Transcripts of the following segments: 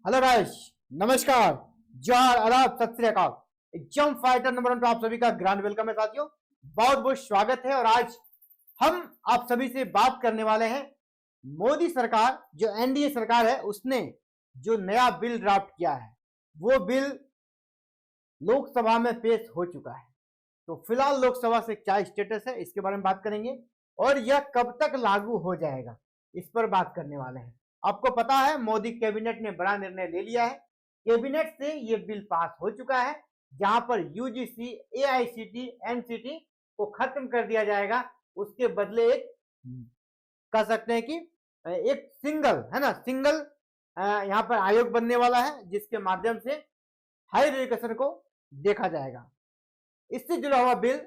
Hello राज, नमस्कार, जोहार, आदाब, सत श्री अकाल। एग्जाम फाइटर नंबर 1 पर आप सभी का ग्रैंड वेलकम है साथियों। बहुत बहुत स्वागत है। और आज हम आप सभी से बात करने वाले हैं मोदी सरकार, जो एनडीए सरकार है, उसने जो नया बिल ड्राफ्ट किया है वो बिल लोकसभा में पेश हो चुका है। तो फिलहाल लोकसभा से क्या स्टेटस है इसके बारे में बात करेंगे और यह कब तक लागू हो जाएगा इस पर बात करने वाले हैं। आपको पता है मोदी कैबिनेट ने बड़ा निर्णय ले लिया है। कैबिनेट से यह बिल पास हो चुका है जहां पर यूजीसी, एआईसीटी, एनसीटी को खत्म कर दिया जाएगा। उसके बदले एक कह सकते हैं कि एक सिंगल है ना, सिंगल यहाँ पर आयोग बनने वाला है जिसके माध्यम से हायर एजुकेशन को देखा जाएगा। इससे जुड़ा हुआ बिल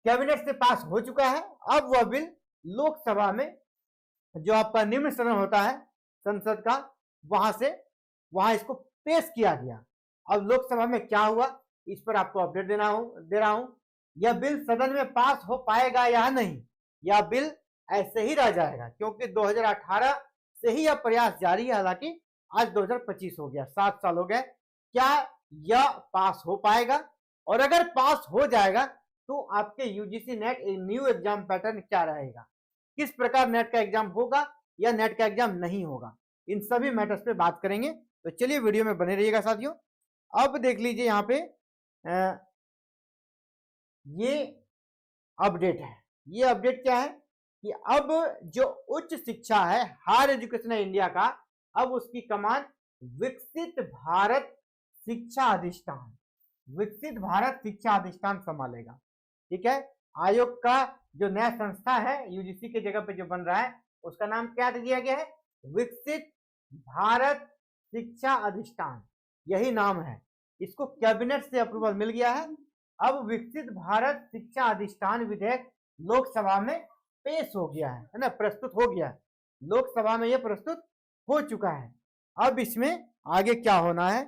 कैबिनेट से पास हो चुका है। अब वह बिल लोकसभा में, जो आपका निम्न सदन होता है संसद का, वहां इसको पेश किया गया। अब लोकसभा में क्या हुआ इस पर आपको अपडेट दे रहा हूं। यह बिल सदन में पास हो पाएगा या नहीं, यह बिल ऐसे ही रह जाएगा क्योंकि 2018 से ही यह प्रयास जारी है। हालांकि आज 2025 हो गया, 7 साल हो गए। क्या यह पास हो पाएगा? और अगर पास हो जाएगा तो आपके UGC net new exam pattern क्या रहेगा, किस प्रकार नेट का एग्जाम होगा या नेट का एग्जाम नहीं होगा, इन सभी मैटर्स पे बात करेंगे। तो चलिए वीडियो में बने रहिएगा साथियों। अब देख लीजिए यहाँ पे ये अपडेट है। ये अपडेट क्या है कि अब जो उच्च शिक्षा है, हायर एजुकेशन है इंडिया का, अब उसकी कमान विकसित भारत शिक्षा अधिष्ठान, विकसित भारत शिक्षा अधिष्ठान संभालेगा। ठीक है। आयोग का जो नया संस्था है यूजीसी के जगह पे जो बन रहा है उसका नाम क्या दिया गया है? विकसित भारत शिक्षा अधिष्ठान, यही नाम है। इसको कैबिनेट से अप्रूवल मिल गया है। अब विकसित भारत शिक्षा अधिष्ठान विधेयक लोकसभा में पेश हो गया है ना, प्रस्तुत हो गया है। लोकसभा में यह प्रस्तुत हो चुका है। अब इसमें आगे क्या होना है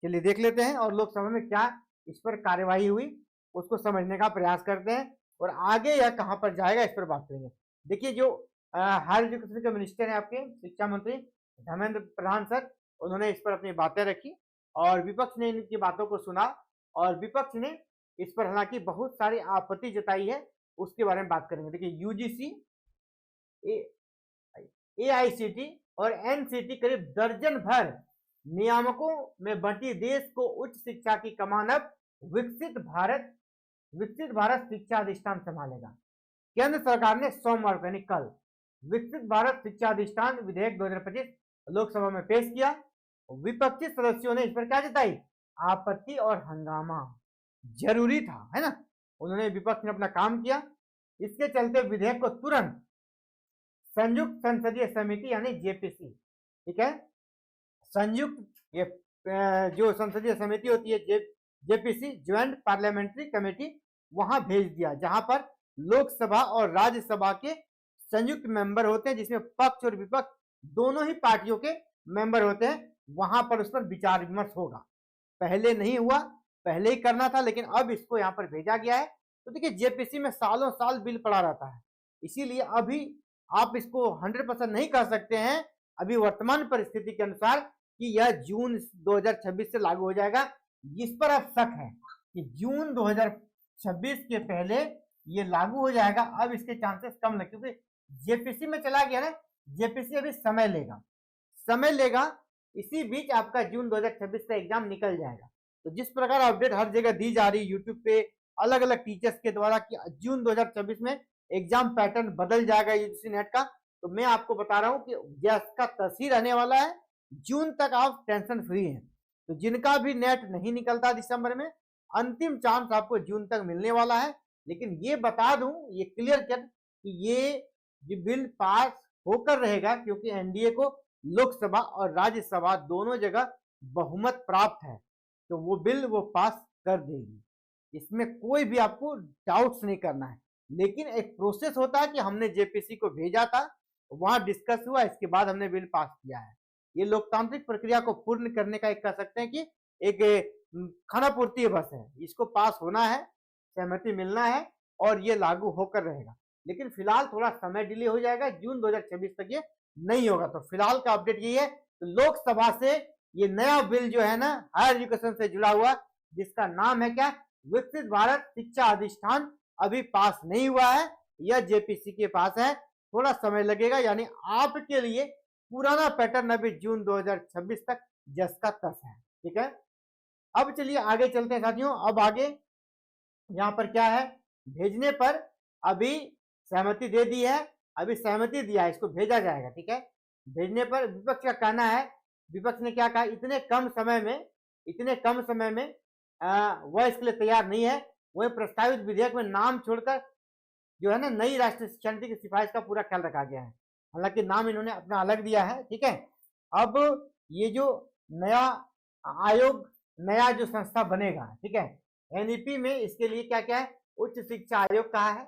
चलिए देख लेते हैं और लोकसभा में क्या इस पर कार्यवाही हुई उसको समझने का प्रयास करते हैं और आगे यह कहां पर जाएगा इस पर बात करेंगे। देखिए, जो हायर एजुकेशन के मिनिस्टर हैं आपके शिक्षा मंत्री धर्मेंद्र प्रधान सर, उन्होंने इस पर अपनी बातें रखी और विपक्ष ने इनकी बातों को सुना और विपक्ष ने इस पर हालांकि बहुत सारी आपत्ति जताई है, उसके बारे में बात करेंगे। देखिए, यूजीसी, एआईसीटी और एनसीटी करीब दर्जन भर नियामकों में बंटी देश को उच्च शिक्षा की कमान अब विकसित भारत शिक्षा अधिष्ठान संभालेगा। केंद्र सरकार ने सोमवार को यानी कल विकसित भारत शिक्षा अधिष्ठान विधेयक 2025 लोकसभा में पेश किया। विपक्षी सदस्यों ने इस पर क्या जताई? आपत्ति और हंगामा। जरूरी था, है ना। उन्होंने, विपक्ष ने अपना काम किया। इसके चलते विधेयक को तुरंत संयुक्त संसदीय समिति यानी जेपीसी, ठीक है, संयुक्त ये जो संसदीय समिति होती है जेपीसी, ज्वाइंट पार्लियामेंट्री कमेटी, वहां भेज दिया जहां पर लोकसभा और राज्यसभा के संयुक्त मेंबर होते हैं, जिसमें पक्ष और विपक्ष दोनों ही पार्टियों के मेंबर होते हैं। वहां पर उस पर विचार विमर्श होगा। पहले नहीं हुआ, पहले ही करना था, लेकिन अब इसको यहाँ पर भेजा गया है। तो देखिए, जेपीसी में सालों साल बिल पड़ा रहता है, इसीलिए अभी आप इसको 100% नहीं कह सकते हैं अभी वर्तमान परिस्थिति के अनुसार कि यह जून 2026 से लागू हो जाएगा। इस पर अब शक है कि जून 2026 के पहले ये लागू हो जाएगा। अब इसके चांसेस कम लगे क्योंकि जेपीसी में चला गया ना, जेपीसी अभी समय लेगा। इसी बीच आपका जून 2026 का एग्जाम निकल जाएगा। तो जिस प्रकार अपडेट हर जगह दी जा रही यूट्यूब पे अलग अलग टीचर्स के द्वारा कि जून 2026 में एग्जाम पैटर्न बदल जाएगा यूजीसी नेट का, तो मैं आपको बता रहा हूं कि इसका तस्वीर रहने वाला है। जून तक आप टेंशन फ्री हैं। तो जिनका भी नेट नहीं निकलता दिसंबर में, अंतिम चांस आपको जून तक मिलने वाला है। लेकिन ये बता दूं, ये क्लियर कर कि ये बिल पास होकर रहेगा क्योंकि एनडीए को लोकसभा और राज्यसभा दोनों जगह बहुमत प्राप्त है। तो वो बिल वो पास कर देगी, इसमें कोई भी आपको डाउट्स नहीं करना है। लेकिन एक प्रोसेस होता है कि हमने जेपीसी को भेजा था, वहां डिस्कस हुआ, इसके बाद हमने बिल पास किया है। ये लोकतांत्रिक प्रक्रिया को पूर्ण करने का एक कह सकते हैं कि एक खाना पूर्ति बस है। इसको पास होना है, सहमति मिलना है और ये लागू होकर रहेगा। लेकिन फिलहाल थोड़ा समय डिले हो जाएगा, जून 2026 तक ये नहीं होगा। तो फिलहाल का अपडेट यही है तो लोकसभा से ये नया बिल जो है ना हायर एजुकेशन से जुड़ा हुआ, जिसका नाम है क्या, विकसित भारत शिक्षा अधिष्ठान, अभी पास नहीं हुआ है, यह जेपीसी के पास है, थोड़ा समय लगेगा। यानी आपके लिए पुराना पैटर्न अभी जून 2026 तक जस का तस है। ठीक है, अब चलिए आगे चलते हैं साथियों। अब आगे यहाँ पर क्या है, भेजने पर अभी सहमति दे दी है, अभी सहमति दिया है, इसको भेजा जाएगा। ठीक है, भेजने पर विपक्ष का कहना है, विपक्ष ने क्या कहा, इतने कम समय में वह इसके लिए तैयार नहीं है। वह प्रस्तावित विधेयक में नाम छोड़कर जो है ना नई राष्ट्रीय शिक्षा नीति की सिफारिश का पूरा ख्याल रखा गया है। हालांकि नाम इन्होंने अपना अलग दिया है। ठीक है, अब ये जो नया आयोग, नया जो संस्था बनेगा, ठीक है, एनईपी में इसके लिए क्या क्या है, उच्च शिक्षा आयोग कहा है,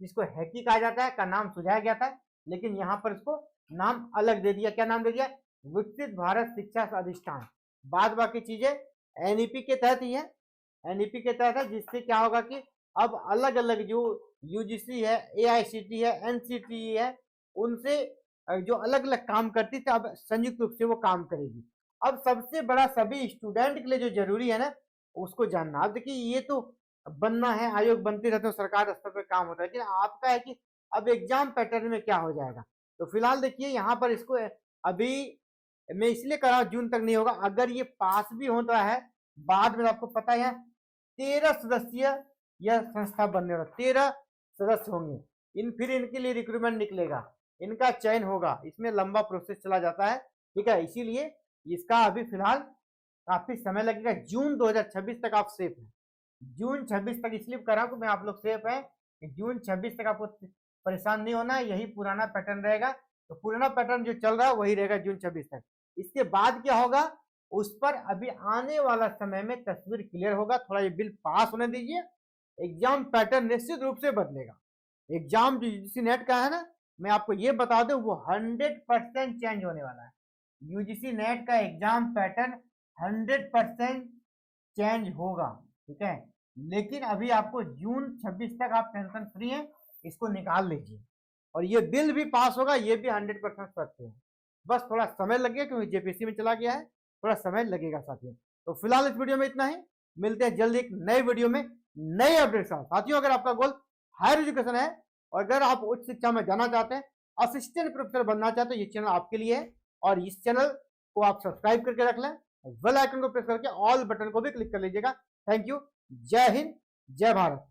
जिसको हैकी कहा जाता है, का नाम सुझाया गया था, लेकिन यहाँ पर इसको नाम अलग दे दिया। क्या नाम दे दिया, विकसित भारत शिक्षा अधिष्ठान। बाद बाकी चीजें एनईपी के तहत ही है, एनईपी के तहत है, जिससे क्या होगा कि अब अलग अलग जो यूजीसी है, एआईसीटी है, एनसीटीई है, उनसे जो अलग अलग काम करती थी अब संयुक्त रूप से वो काम करेगी। अब सबसे बड़ा सभी स्टूडेंट के लिए जो जरूरी है ना उसको जानना। अब देखिए ये तो बनना है, आयोग बनते रहते हैं, सरकार स्तर पर काम होता है, लेकिन आपका है कि अब एग्जाम पैटर्न में क्या हो जाएगा। तो फिलहाल देखिए यहाँ पर इसको अभी मैं इसलिए कर रहा हूँ जून तक नहीं होगा, अगर ये पास भी होता है बाद में आपको पता है 13 सदस्यीय यह संस्था बनने वाला, 13 सदस्य होंगे, फिर इनके लिए रिक्रूटमेंट निकलेगा, इनका चयन होगा, इसमें लंबा प्रोसेस चला जाता है। ठीक है, इसीलिए इसका अभी फिलहाल काफी समय लगेगा। जून 2026 तक आप सेफ हैं, जून 26 तक इसलिए कर रहा हूं कि मैं आप लोग सेफ है, जून 26 तक आपको परेशान नहीं होना है, यही पुराना पैटर्न रहेगा। तो पुराना पैटर्न जो चल रहा है वही रहेगा जून 26 तक। इसके बाद क्या होगा उस पर अभी आने वाला समय में तस्वीर क्लियर होगा। थोड़ा ये बिल पास होने दीजिए, एग्जाम पैटर्न निश्चित रूप से बदलेगा। एग्जाम जो यूजीसी नेट का है ना, मैं आपको ये बता दूं वो 100% चेंज होने वाला है। यूजीसी नेट का एग्जाम पैटर्न 100% चेंज होगा। ठीक है, लेकिन अभी आपको जून 26 तक आप टेंशन फ्री हैं, इसको निकाल लीजिए। और ये बिल भी पास होगा, ये भी 100% सत्य है, बस थोड़ा समय लगेगा क्योंकि जेपीसी में चला गया है, थोड़ा समय लगेगा साथियों। तो फिलहाल इस वीडियो में इतना ही, मिलते हैं जल्द एक नए वीडियो में नए अपडेट साथ। साथियों अगर आपका गोल हायर एजुकेशन है और अगर आप उच्च शिक्षा में जाना चाहते हैं, असिस्टेंट प्रोफेसर बनना चाहते हैं, ये चैनल आपके लिए है। और इस चैनल को आप सब्सक्राइब करके रख लें, बेल आइकन को प्रेस करके ऑल बटन को भी क्लिक कर लीजिएगा। थैंक यू, जय हिंद, जय भारत।